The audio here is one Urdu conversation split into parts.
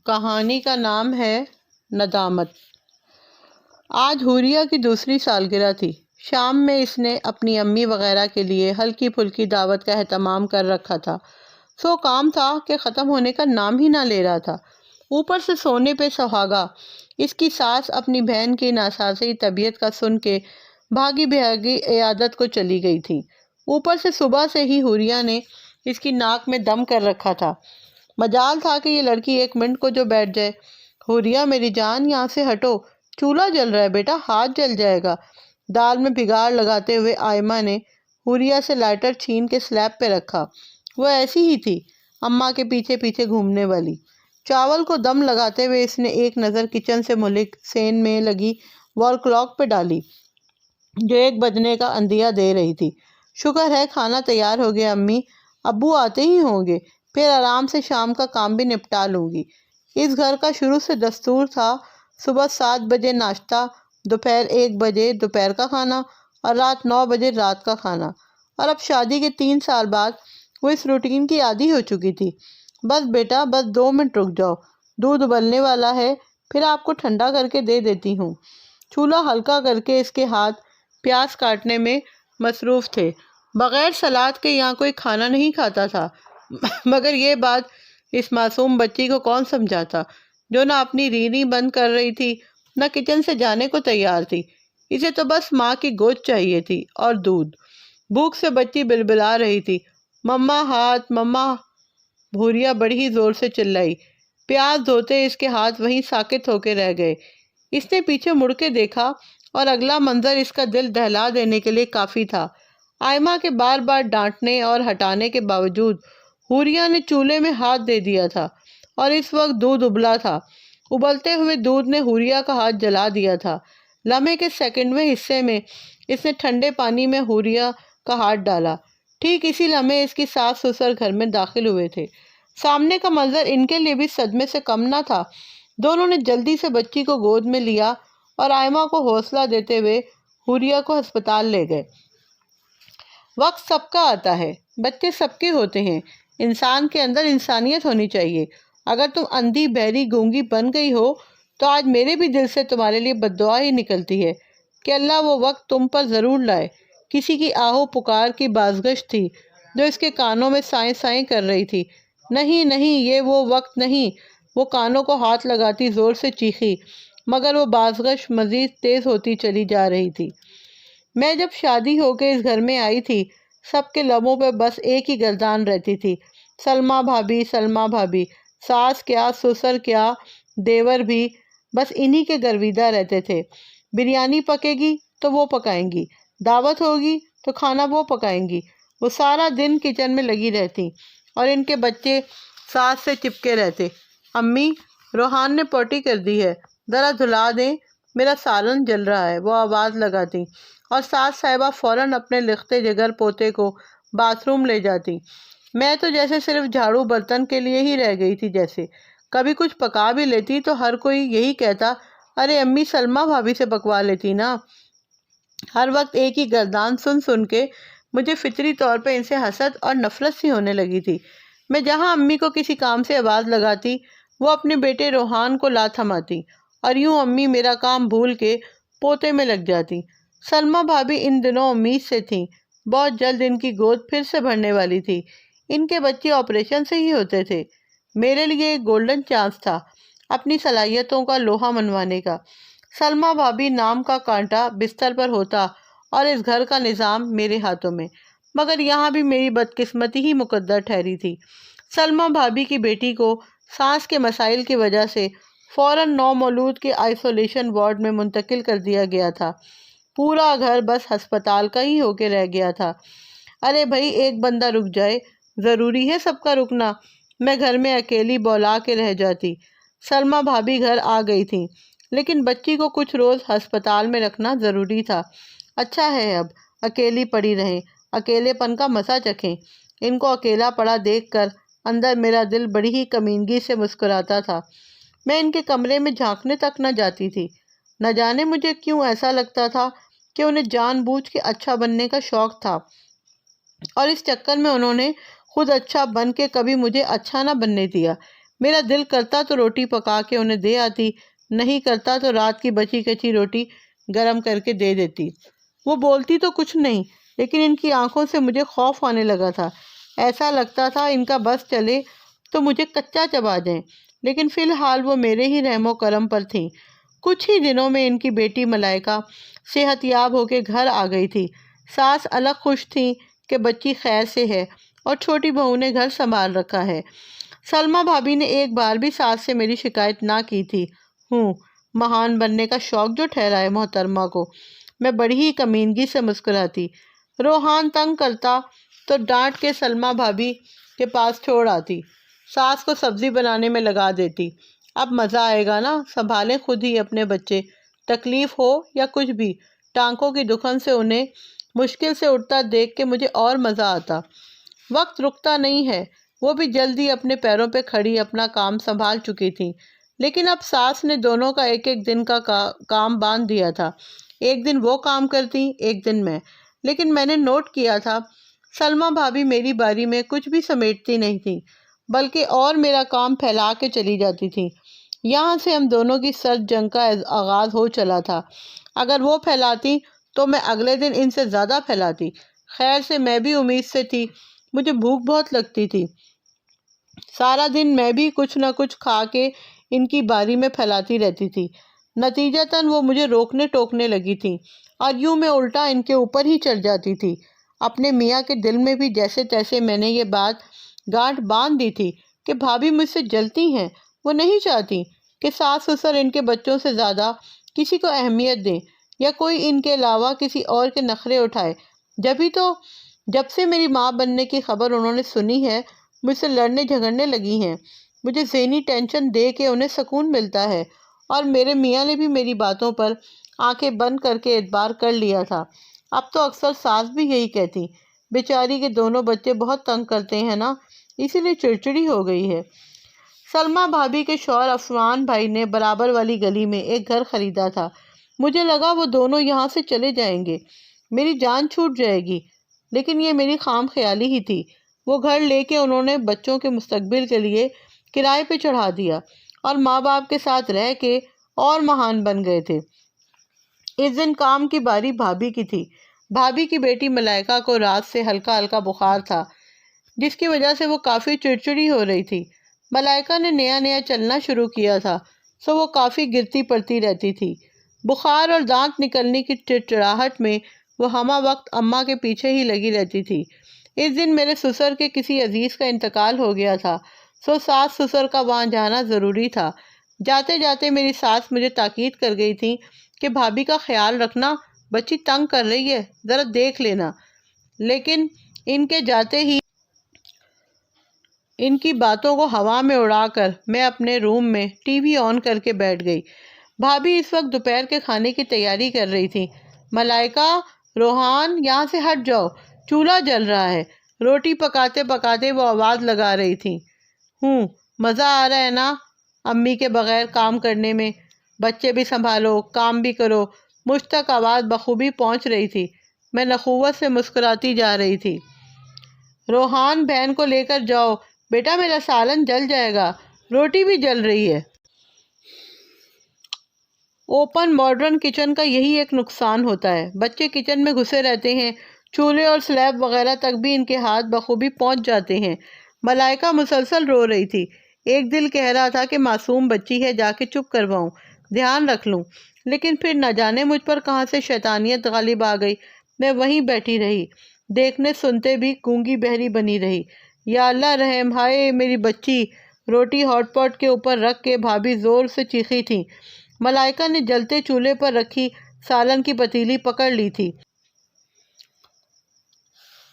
کہانی کا نام ہے ندامت۔ آج حوریہ کی دوسری سالگرہ تھی۔ شام میں اس نے اپنی امی وغیرہ کے لیے ہلکی پھلکی دعوت کا اہتمام کر رکھا تھا۔ سو کام تھا کہ ختم ہونے کا نام ہی نہ لے رہا تھا۔ اوپر سے سونے پہ سہاگا۔ اس کی ساس اپنی بہن کی ناسازی طبیعت کا سن کے بھاگی بھاگی عیادت کو چلی گئی تھی۔ اوپر سے صبح سے ہی حوریہ نے اس کی ناک میں دم کر رکھا تھا۔ مجال تھا کہ یہ لڑکی 1 منٹ کو جو بیٹھ جائے۔ حوریہ میری جان یہاں سے ہٹو، چولہا جل رہا ہے بیٹا، ہاتھ جل جائے گا۔ دال میں بھگاڑ لگاتے ہوئے آئمہ نے حوریہ سے لائٹر چھین کے سلیب پہ رکھا۔ وہ ایسی ہی تھی، اماں کے پیچھے پیچھے گھومنے والی۔ چاول کو دم لگاتے ہوئے اس نے ایک نظر کچن سے ملک سین میں لگی وال کلاک پہ ڈالی جو 1 بجنے کا عندیہ دے رہی تھی۔ شکر ہے کھانا تیار ہو گیا امی، ابو آتے ہی ہوں گے، پھر آرام سے شام کا کام بھی نپٹا لوں گی۔ اس گھر کا شروع سے دستور تھا صبح 7 بجے ناشتہ، دوپہر 1 بجے دوپہر کا کھانا اور رات 9 بجے رات کا کھانا۔ اور اب شادی کے 3 سال بعد وہ اس روٹین کی عادی ہو چکی تھی۔ بس بیٹا بس 2 منٹ رک جاؤ، دودھ ابلنے والا ہے، پھر آپ کو ٹھنڈا کر کے دے دیتی ہوں۔ چولہا ہلکا کر کے اس کے ہاتھ پیاز کاٹنے میں مصروف تھے۔ بغیر سلاد کے یہاں کوئی کھانا نہیں کھاتا تھا، مگر یہ بات اس معصوم بچی کو کون سمجھاتا جو نہ اپنی رینی بند کر رہی تھی نہ کچن سے جانے کو تیار تھی۔ اسے تو بس ماں کی گود چاہیے تھی اور دودھ۔ بھوک سے بچی بلبلا رہی تھی، مما ہاتھ مما۔ حوریہ بڑی ہی زور سے چلائی۔ پیاز دھوتے اس کے ہاتھ وہیں ساکت ہو کے رہ گئے۔ اس نے پیچھے مڑ کے دیکھا اور اگلا منظر اس کا دل دہلا دینے کے لیے کافی تھا۔ آئمہ کے بار بار ڈانٹنے اور ہٹانے کے باوجود حوریہ نے چولہے میں ہاتھ دے دیا تھا اور اس وقت دودھ ابلا تھا۔ ابلتے ہوئے دودھ نے حوریہ کا ہاتھ جلا دیا تھا۔ لمحے کے سیکنڈویں حصے میں اس نے ٹھنڈے پانی میں حوریہ کا ہاتھ ڈالا۔ ٹھیک اسی لمحے اس کی ساس سسر گھر میں داخل ہوئے تھے۔ سامنے کا منظر ان کے لیے بھی صدمے سے کم نہ تھا۔ دونوں نے جلدی سے بچی کو گود میں لیا اور آئمہ کو حوصلہ دیتے ہوئے حوریہ کو ہسپتال لے گئے۔ وقت سب کا آتا ہے، بچے سب کے ہوتے ہیں، انسان کے اندر انسانیت ہونی چاہیے۔ اگر تم اندھی بہری گونگی بن گئی ہو تو آج میرے بھی دل سے تمہارے لیے بددعا ہی نکلتی ہے کہ اللہ وہ وقت تم پر ضرور لائے۔ کسی کی آہو پکار کی بازگشت تھی جو اس کے کانوں میں سائیں سائیں کر رہی تھی۔ نہیں نہیں، یہ وہ وقت نہیں۔ وہ کانوں کو ہاتھ لگاتی زور سے چیخی، مگر وہ بازگشت مزید تیز ہوتی چلی جا رہی تھی۔ میں جب شادی ہو کے اس گھر میں آئی تھی، سب کے لبوں پہ بس ایک ہی گردان رہتی تھی، سلمیٰ بھابی سلمیٰ بھابی۔ ساس کیا سسر کیا دیور بھی بس انہی کے گرویدہ رہتے تھے۔ بریانی پکے گی تو وہ پکائیں گی، دعوت ہوگی تو کھانا وہ پکائیں گی۔ وہ سارا دن کچن میں لگی رہتی اور ان کے بچے ساس سے چپکے رہتے۔ امی روحان نے پوٹی کر دی ہے، ذرا دھلا دیں، میرا سالن جل رہا ہے، وہ آواز لگاتی اور ساس صاحبہ فوراً اپنے لختے جگر پوتے کو باتھ روم لے جاتی۔ میں تو جیسے صرف جھاڑو برتن کے لیے ہی رہ گئی تھی۔ جیسے کبھی کچھ پکا بھی لیتی تو ہر کوئی یہی کہتا، ارے امی سلمیٰ بھابی سے پکوا لیتی نا۔ ہر وقت ایک ہی گردان سن سن کے مجھے فطری طور پہ ان سے حسد اور نفرت سی ہونے لگی تھی۔ میں جہاں امی کو کسی کام سے آواز لگاتی، وہ اپنے بیٹے روحان کو لا تھماتی اور یوں امی میرا کام بھول کے پوتے میں لگ جاتی۔ سلمیٰ بھابی ان دنوں امید سے تھیں، بہت جلد ان کی گود پھر سے بھرنے والی تھی۔ ان کے بچے آپریشن سے ہی ہوتے تھے۔ میرے لیے ایک گولڈن چانس تھا اپنی صلاحیتوں کا لوہا منوانے کا۔ سلمیٰ بھابی نام کا کانٹا بستر پر ہوتا اور اس گھر کا نظام میرے ہاتھوں میں، مگر یہاں بھی میری بدقسمتی ہی مقدر ٹھہری تھی۔ سلمیٰ بھابی کی بیٹی کو سانس کے مسائل کی وجہ سے فوراً نومولود کے آئسولیشن وارڈ میں منتقل کر دیا گیا تھا۔ پورا گھر بس ہسپتال کا ہی ہو کے رہ گیا تھا۔ ارے بھائی ایک بندہ رک جائے، ضروری ہے سب کا رکنا؟ میں گھر میں اکیلی بولا کے رہ جاتی۔ سلمیٰ بھابی گھر آ گئی تھیں، لیکن بچی کو کچھ روز ہسپتال میں رکھنا ضروری تھا۔ اچھا ہے اب اکیلی پڑی رہیں، اکیلے پن کا مزہ چکھیں۔ ان کو اکیلا پڑا دیکھ کر اندر میرا دل بڑی ہی کمینگی سے مسکراتا تھا۔ میں ان کے کمرے میں جھانکنے تک نہ جاتی تھی۔ نہ جانے مجھے کیوں ایسا لگتا تھا کہ انہیں جان بوجھ کے اچھا بننے کا شوق تھا اور اس چکر میں انہوں نے خود اچھا بن کے کبھی مجھے اچھا نہ بننے دیا۔ میرا دل کرتا تو روٹی پکا کے انہیں دے آتی، نہیں کرتا تو رات کی بچی کچی روٹی گرم کر کے دے دیتی۔ وہ بولتی تو کچھ نہیں، لیکن ان کی آنکھوں سے مجھے خوف آنے لگا تھا۔ ایسا لگتا تھا ان کا بس چلے تو مجھے کچا چبا جائیں، لیکن فی الحال وہ میرے ہی رحم و کرم پر تھیں۔ کچھ ہی دنوں میں ان کی بیٹی ملائکہ صحت یاب ہو کے گھر آ گئی تھی۔ ساس الگ خوش تھیں کہ بچی خیر سے ہے اور چھوٹی بہو نے گھر سنبھال رکھا ہے۔ سلمیٰ بھابی نے ایک بار بھی ساس سے میری شکایت نہ کی تھی۔ مہان بننے کا شوق جو ٹھہرا ہے محترمہ کو۔ میں بڑی ہی کمینگی سے مسکراتی۔ روحان تنگ کرتا تو ڈانٹ کے سلمیٰ بھابی کے پاس چھوڑ آتی، ساس کو سبزی بنانے میں لگا دیتی۔ اب مزہ آئے گا نا، سنبھالیں خود ہی اپنے بچے، تکلیف ہو یا کچھ بھی۔ ٹانکوں کی دکھن سے انہیں مشکل سے اٹھتا دیکھ کے مجھے اور مزہ آتا۔ وقت رکتا نہیں ہے، وہ بھی جلدی اپنے پیروں پہ کھڑی اپنا کام سنبھال چکی تھیں، لیکن اب ساس نے دونوں کا ایک ایک دن کا کام باندھ دیا تھا۔ ایک دن وہ کام کرتی، ایک دن میں۔ لیکن میں نے نوٹ کیا تھا سلمیٰ بھابی میری باری میں کچھ بھی سمیٹتی نہیں تھیں، بلکہ اور میرا کام پھیلا کے چلی جاتی تھیں۔ یہاں سے ہم دونوں کی سرد جنگ کا آغاز ہو چلا تھا۔ اگر وہ پھیلاتی تو میں اگلے دن ان سے زیادہ پھیلاتی۔ خیر سے میں بھی امید سے تھی، مجھے بھوک بہت لگتی تھی۔ سارا دن میں بھی کچھ نہ کچھ کھا کے ان کی باری میں پھیلاتی رہتی تھی۔ نتیجتاً وہ مجھے روکنے ٹوکنے لگی تھیں اور یوں میں الٹا ان کے اوپر ہی چڑھ جاتی تھی۔ اپنے میاں کے دل میں بھی جیسے تیسے میں نے یہ بات گانٹھ باندھ دی تھی کہ بھابی مجھ سے جلتی ہیں، وہ نہیں چاہتی کہ ساس سسر ان کے بچوں سے زیادہ کسی کو اہمیت دیں یا کوئی ان کے علاوہ کسی اور کے نخرے اٹھائے۔ جب سے میری ماں بننے کی خبر انہوں نے سنی ہے، مجھ سے لڑنے جھگڑنے لگی ہیں۔ مجھے ذہنی ٹینشن دے کے انہیں سکون ملتا ہے، اور میرے میاں نے بھی میری باتوں پر آنکھیں بند کر کے اعتبار کر لیا تھا۔ اب تو اکثر ساس بھی یہی کہتی، بیچاری کے دونوں بچے بہت تنگ کرتے ہیں نا، اسی لیے چڑچڑی ہو گئی ہے۔ سلمیٰ بھابی کے شوہر عثمان بھائی نے برابر والی گلی میں ایک گھر خریدا تھا۔ مجھے لگا وہ دونوں یہاں سے چلے جائیں گے، میری جان چھوٹ جائے گی، لیکن یہ میری خام خیالی ہی تھی۔ وہ گھر لے کے انہوں نے بچوں کے مستقبل کے لیے کرائے پہ چڑھا دیا اور ماں باپ کے ساتھ رہ کے اور مہان بن گئے تھے۔ اس دن کام کی باری بھابی کی تھی۔ بھابی کی بیٹی ملائکہ کو رات سے ہلکا ہلکا بخار تھا، جس کی وجہ سے وہ کافی چڑچڑی ہو رہی تھی۔ ملائکہ نے نیا نیا چلنا شروع کیا تھا، سو وہ کافی گرتی پڑتی رہتی تھی۔ بخار اور دانت نکلنے کی چڑچڑاہٹ میں وہ ہمہ وقت اماں کے پیچھے ہی لگی رہتی تھی۔ اس دن میرے سسر کے کسی عزیز کا انتقال ہو گیا تھا، سو ساس سسر کا وہاں جانا ضروری تھا۔ جاتے جاتے میری ساس مجھے تاکید کر گئی تھی کہ بھابی کا خیال رکھنا، بچی تنگ کر رہی ہے، ذرا دیکھ لینا۔ لیکن ان کے جاتے ہی ان کی باتوں کو ہوا میں اڑا کر میں اپنے روم میں ٹی وی آن کر کے بیٹھ گئی۔ بھابی اس وقت دوپہر کے کھانے کی تیاری کر رہی تھی۔ ملائکہ، روحان، یہاں سے ہٹ جاؤ، چولہا جل رہا ہے۔ روٹی پکاتے پکاتے وہ آواز لگا رہی تھی۔ مزہ آ رہا ہے نا امی کے بغیر کام کرنے میں، بچے بھی سنبھالو، کام بھی کرو۔ مجھ تک آواز بخوبی پہنچ رہی تھی۔ میں نخوت سے مسکراتی جا رہی تھی۔ روحان، بہن کو لے کر جاؤ، بیٹا میرا سالن جل جائے گا، روٹی بھی جل رہی ہے۔ اوپن ماڈرن کچن کا یہی ایک نقصان ہوتا ہے، بچے کچن میں گھسے رہتے ہیں، چولہے اور سلیب وغیرہ تک بھی ان کے ہاتھ بخوبی پہنچ جاتے ہیں۔ ملائکہ مسلسل رو رہی تھی۔ ایک دل کہہ رہا تھا کہ معصوم بچی ہے، جا کے چپ کرواؤں، دھیان رکھ لوں، لیکن پھر نہ جانے مجھ پر کہاں سے شیطانیت غالب آ گئی۔ میں وہیں بیٹھی رہی، دیکھنے سنتے بھی گونگی بہری بنی رہی۔ یا اللہ رحم، ہائے میری بچی! روٹی ہاٹ پاٹ کے اوپر رکھ کے بھابی زور سے چیخی تھی۔ ملائکہ نے جلتے چولہے پر رکھی سالن کی پتیلی پکڑ لی تھی۔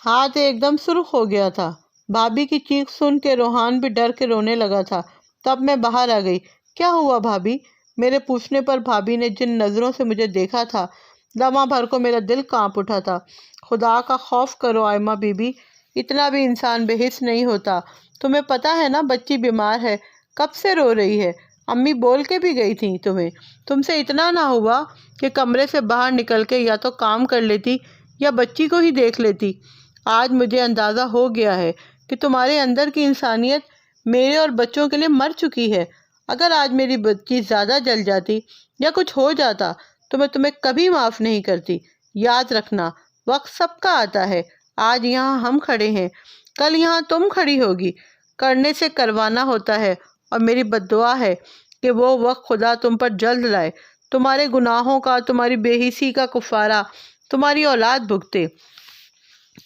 ہاتھ ایک دم سرخ ہو گیا تھا۔ بھابی کی چیخ سن کے روحان بھی ڈر کے رونے لگا تھا۔ تب میں باہر آ گئی۔ کیا ہوا بھابی؟ میرے پوچھنے پر بھابی نے جن نظروں سے مجھے دیکھا تھا، لمحہ بھر کو میرا دل کانپ اٹھا تھا۔ خدا کا خوف کرو آئمہ بی بی، اتنا بھی انسان بے حس نہیں ہوتا۔ تمہیں پتہ ہے نا بچی بیمار ہے، کب سے رو رہی ہے؟ امی بول کے بھی گئی تھیں تمہیں، تم سے اتنا نہ ہوا کہ کمرے سے باہر نکل کے یا تو کام کر لیتی یا بچی کو ہی دیکھ لیتی۔ آج مجھے اندازہ ہو گیا ہے کہ تمہارے اندر کی انسانیت میرے اور بچوں کے لیے مر چکی ہے۔ اگر آج میری بچی زیادہ جل جاتی یا کچھ ہو جاتا تو میں تمہیں کبھی معاف نہیں کرتی۔ یاد رکھنا، وقت سب کا آتا ہے۔ آج یہاں ہم کھڑے ہیں، کل یہاں تم کھڑی ہوگی۔ کرنے سے کروانا ہوتا ہے، اور میری بد دعا ہے کہ وہ وقت خدا تم پر جلد لائے، تمہارے گناہوں کا، تمہاری بے حسی کا کفارہ تمہاری اولاد بھگتے۔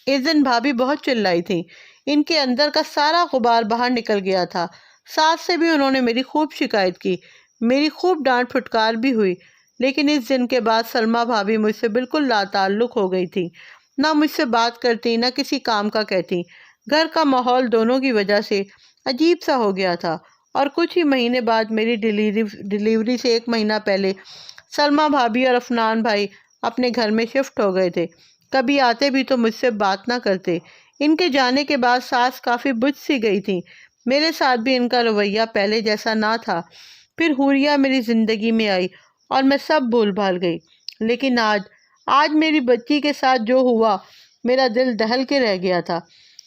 اس دن بھابھی بہت چلائی تھی، ان کے اندر کا سارا غبار باہر نکل گیا تھا۔ ساس سے بھی انہوں نے میری خوب شکایت کی، میری خوب ڈانٹ پھٹکار بھی ہوئی، لیکن اس دن کے بعد سلمیٰ بھابھی مجھ سے بالکل لا تعلق ہو گئی تھی۔ نہ مجھ سے بات کرتی، نہ کسی کام کا کہتی۔ گھر کا ماحول دونوں کی وجہ سے عجیب سا ہو گیا تھا، اور کچھ ہی مہینے بعد میری ڈیلیوری سے 1 مہینہ پہلے سلمیٰ بھابھی اور عفنان بھائی اپنے گھر میں شفٹ ہو گئے تھے۔ کبھی آتے بھی تو مجھ سے بات نہ کرتے۔ ان کے جانے کے بعد ساس کافی بجھ سی گئی تھی، میرے ساتھ بھی ان کا رویہ پہلے جیسا نہ تھا۔ پھر حوریہ میری زندگی میں آئی اور میں سب بھول بھال گئی، لیکن آج میری بچی کے ساتھ جو ہوا، میرا دل دہل کے رہ گیا تھا۔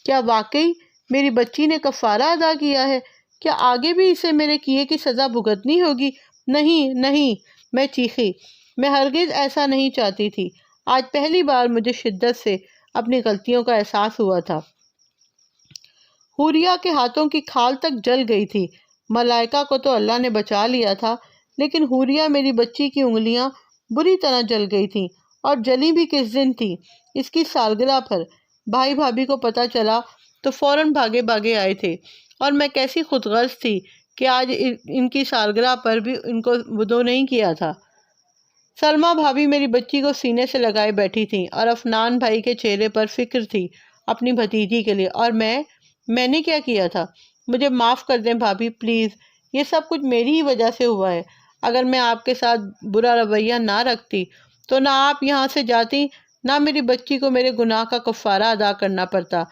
کیا واقعی میری بچی نے کفارہ ادا کیا ہے؟ کیا آگے بھی اسے میرے کیے کی سزا بھگتنی ہوگی؟ نہیں نہیں، میں چیخی۔ میں ہرگز ایسا نہیں چاہتی تھی۔ آج پہلی بار مجھے شدت سے اپنی غلطیوں کا احساس ہوا تھا۔ حوریہ کے ہاتھوں کی کھال تک جل گئی تھی۔ ملائکہ کو تو اللہ نے بچا لیا تھا، لیکن حوریہ میری بچی کی انگلیاں بری طرح جل گئی تھیں، اور جلی بھی کس دن تھی؟ اس کی سالگرہ پر۔ بھائی بھابھی کو پتہ چلا تو فوراً بھاگے بھاگے آئے تھے، اور میں کیسی خود غرض تھی کہ آج ان کی سالگرہ پر بھی ان کو وداع نہیں کیا تھا۔ سلمیٰ بھابھی میری بچی کو سینے سے لگائے بیٹھی تھیں، اور عفنان بھائی کے چہرے پر فکر تھی اپنی بھتیجی کے لیے۔ اور میں نے کیا کیا تھا؟ مجھے معاف کر دیں بھابھی، پلیز۔ یہ سب کچھ میری ہی وجہ سے ہوا ہے۔ اگر میں آپ کے ساتھ برا رویہ نہ رکھتی تو نہ آپ یہاں سے جاتی، نہ میری بچی کو میرے گناہ کا کفارہ ادا کرنا پڑتا۔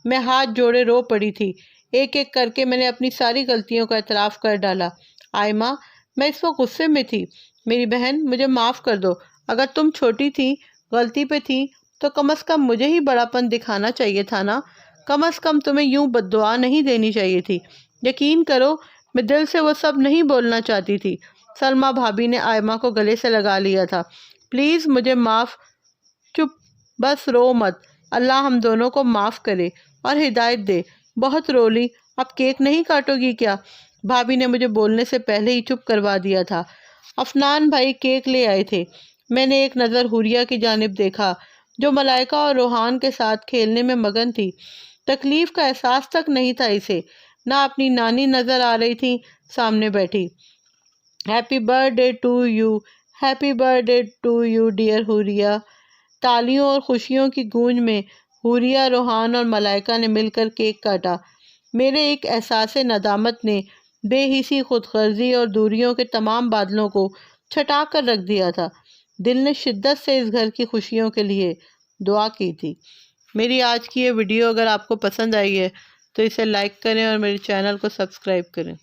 میں ہاتھ جوڑے رو پڑی تھی۔ ایک ایک کر کے میں نے اپنی ساری غلطیوں کا اعتراف کر ڈالا۔ آئمہ، میں اس وقت غصے میں تھی۔ میری بہن، مجھے معاف کر دو۔ اگر تم چھوٹی تھی، غلطی پہ تھی، تو کم از کم مجھے ہی بڑا پن دکھانا چاہیے تھا نا۔ کم از کم تمہیں یوں بد دعا نہیں دینی چاہیے تھی۔ یقین کرو، میں دل سے وہ سب نہیں بولنا چاہتی تھی۔ سلمیٰ بھابھی نے آئمہ کو گلے سے لگا لیا تھا۔ پلیز مجھے معاف۔ چپ، بس رو مت۔ اللہ ہم دونوں کو معاف کرے اور ہدایت دے۔ بہت رو لی، اب کیک نہیں کاٹو گی کیا؟ بھابھی نے مجھے بولنے سے پہلے ہی چپ کروا دیا تھا۔ عفنان بھائی کیک لے آئے تھے۔ میں نے ایک نظر حوریہ کی جانب دیکھا، جو ملائکہ اور روحان کے ساتھ کھیلنے میں مگن تھی۔ تکلیف کا احساس تک نہیں تھا اسے۔ نہ اپنی نانی نظر آ رہی تھی سامنے بیٹھی۔ Happy birthday to you, happy birthday to you dear Huriya. تالیوں اور خوشیوں کی گونج میں حوریہ، روحان اور ملائکہ نے مل کر کیک کاٹا۔ میرے ایک احساس ندامت نے بے حسی، خود غرضی اور دوریوں کے تمام بادلوں کو چھٹا کر رکھ دیا تھا۔ دل نے شدت سے اس گھر کی خوشیوں کے لیے دعا کی تھی۔ میری آج کی یہ ویڈیو اگر آپ کو پسند آئی ہے تو اسے لائک کریں اور میرے چینل کو سبسکرائب کریں۔